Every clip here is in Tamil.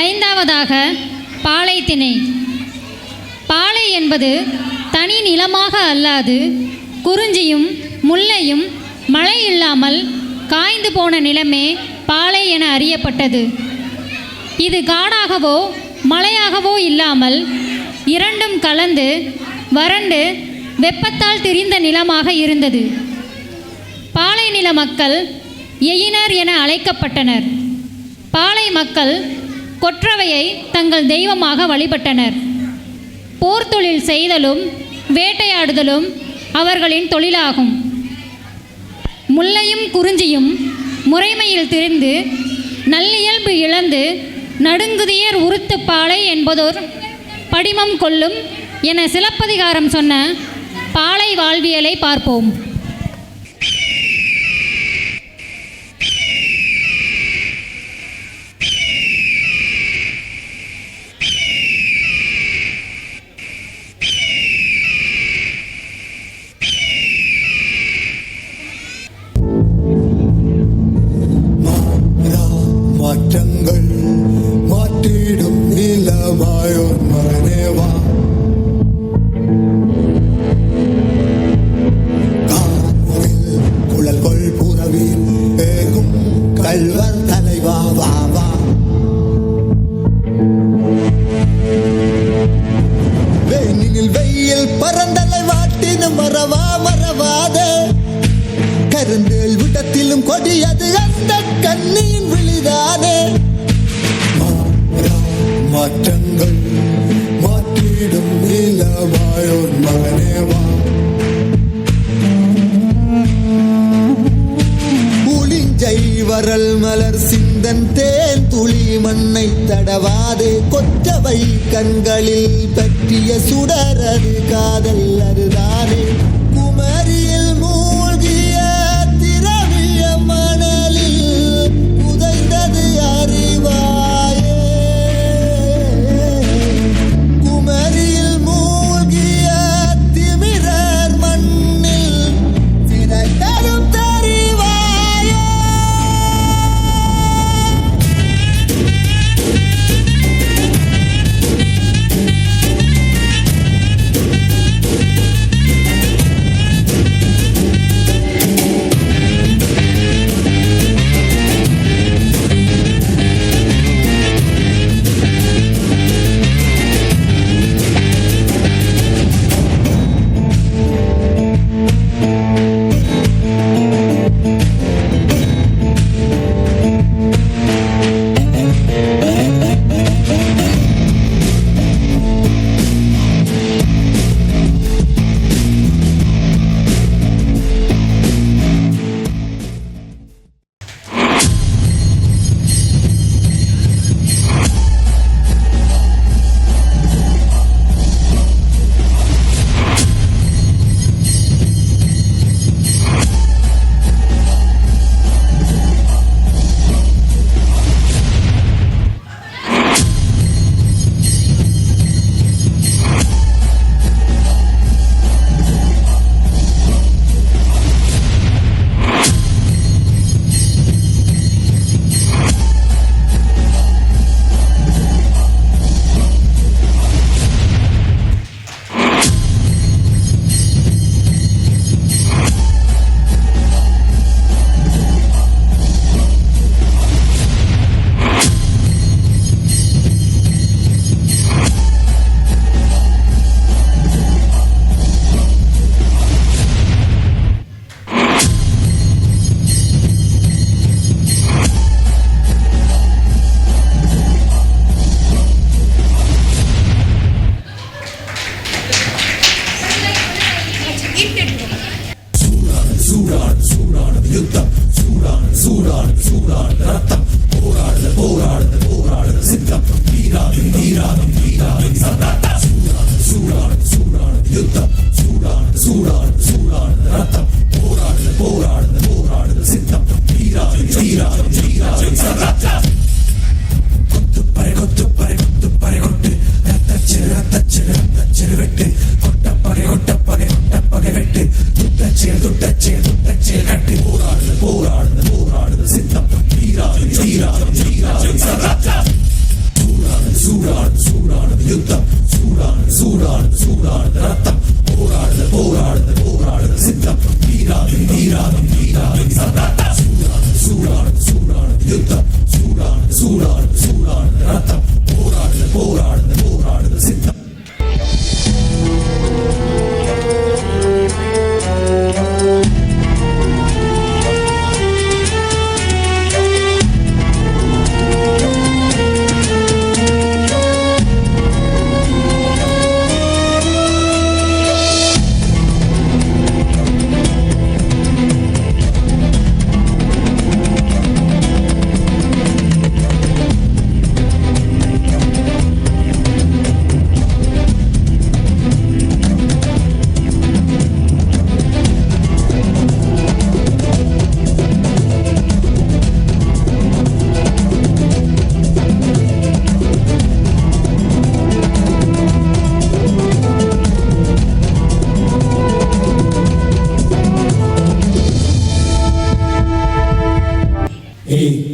ஐந்தாவதாக பாலை திணை. பாலை என்பது தனி நிலமாக அல்லாது குறிஞ்சியும் முல்லையும் மழை இல்லாமல் காய்ந்து போன நிலமே பாலை என அறியப்பட்டது. இது காடாகவோ மலையாகவோ இல்லாமல் இரண்டும் கலந்து வறண்டு வெப்பத்தால் திரிந்த நிலமாக இருந்தது. பாலை நில மக்கள் எயினர் என அழைக்கப்பட்டனர். பாலை மக்கள் கொற்றவையை தங்கள் தெய்வமாக வழிபட்டனர். போர் தொழில் செய்தலும் வேட்டையாடுதலும் அவர்களின் தொழிலாகும். முல்லையும் குறிஞ்சியும் முறைமையில் திரிந்து நல்லியல்பு இழந்து நடுங்குதியர் உருத்து பாலை என்பதோர் படிமம் கொள்ளும் என சிலப்பதிகாரம் சொன்ன பாலை வாழ்வியலை பார்ப்போம். மாற்றங்கள் மாற்றிடும் நீலமாயோர் மகனேவா, குழல் கொள் புறவில் ஏகும் கல்வர் தலைவா வா வா. வேனில் வெயில் பரந்தலை வாட்டினும் மறவா மறவாத கருந்தேல் விட்டத்திலும் கொடியது அந்த கண்ணியின் விழிதானே. மாற்றங்கள் மாற்றிடும் நீலமாயோர் மகனேவா, புளிஞ்சை வரல் மலர் சிந்தன் தேன் துளி மண்ணை தடவாதே கொற்றவை கண்களில் பற்றிய சுடரது காதல் அதுதானே. குமரியில் மூழ்கிய திரவிய மணலில் புதைந்தது அறிவாயே. குமரியில் மூழ்கிய திமிரர் மண்ணில் சிதைத்ததும் தெரிவாயே.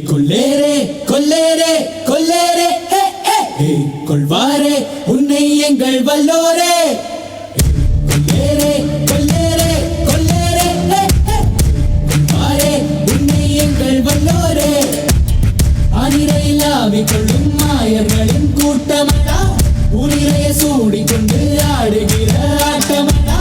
கொல்லேரே கொல்லேரே கொல்லேரே கொள்வாரே உன்னை எங்கள் வல்லோரே கொல்லேரே கொல்லேரே கொல்லேரே கொள்வாரே உன்னை எங்கள் வல்லோரே ஆனிரையிலாவி கொள்ளும் மாயர்களின் கூட்டமடா உனிரைய சூடிக்கொண்டு ஆடுகிற ஆட்டமடா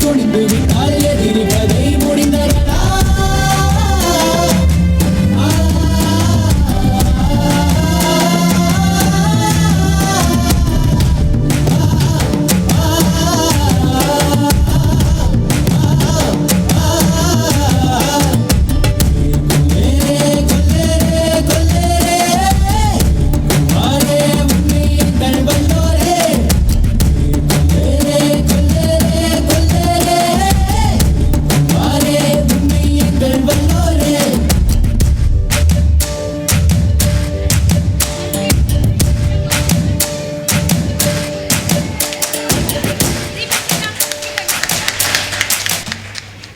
துணிந்து விட்டால் எதிரிகள்